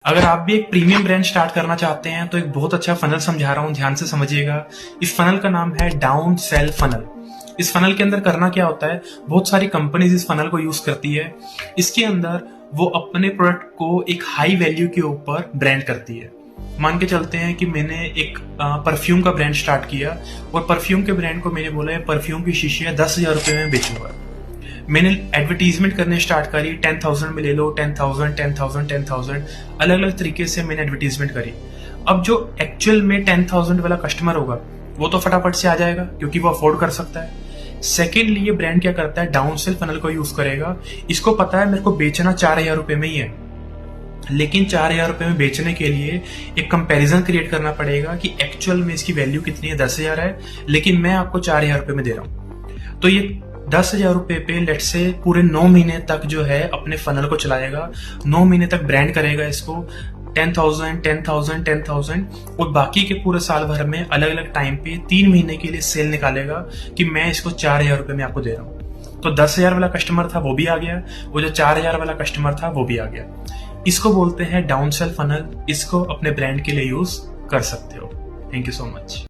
अगर आप भी एक प्रीमियम ब्रांड स्टार्ट करना चाहते हैं तो एक बहुत अच्छा फनल समझा रहा हूं, ध्यान से समझिएगा। इस फनल का नाम है डाउन सेल फनल। इस फनल के अंदर करना क्या होता है, बहुत सारी कंपनीज इस फनल को यूज करती है। इसके अंदर वो अपने प्रोडक्ट को एक हाई वैल्यू के ऊपर ब्रांड करती है। मान के चलते हैं कि मैंने एक परफ्यूम का ब्रांड स्टार्ट किया और परफ्यूम के ब्रांड को मैंने बोला है परफ्यूम की शीशियां 10,000 रुपए में बेचूंगा। मैंने एडवर्टीजमेंट करने स्टार्ट करी, 10,000 में ले लो, 10,000 10,000 10,000 अलग अलग तरीके से मैंने एडवर्टीजमेंट करी। अब जो एक्चुअल में 10,000 वाला कस्टमर होगा वो तो फटाफट से आ जाएगा क्योंकि वो अफोर्ड कर सकता है। सेकेंडली ये ब्रांड क्या करता है, डाउन सेल फनल को यूज करेगा। इसको पता है मेरे को बेचना 4,000 रुपए में ही है, लेकिन 4,000 रुपए में बेचने के लिए एक कंपैरिजन क्रिएट करना पड़ेगा कि एक्चुअल में इसकी वैल्यू कितनी है, 10,000 है, लेकिन मैं आपको 4,000 रुपए में दे रहा हूं। तो ये 10,000 रुपए पे लेट से पूरे 9 महीने तक जो है अपने फनल को चलाएगा। 9 महीने तक ब्रांड करेगा इसको 10,000 10,000 10,000 और बाकी के पूरे साल भर में अलग अलग टाइम पे 3 महीने के लिए सेल निकालेगा कि मैं इसको 4,000 रुपए में आपको दे रहा हूं। तो 10,000 वाला कस्टमर था वो भी आ गया, वो जो 4,000 वाला कस्टमर था वो भी आ गया। इसको बोलते हैं डाउन सेल फनल। इसको अपने ब्रांड के लिए यूज कर सकते हो। Thank you so much.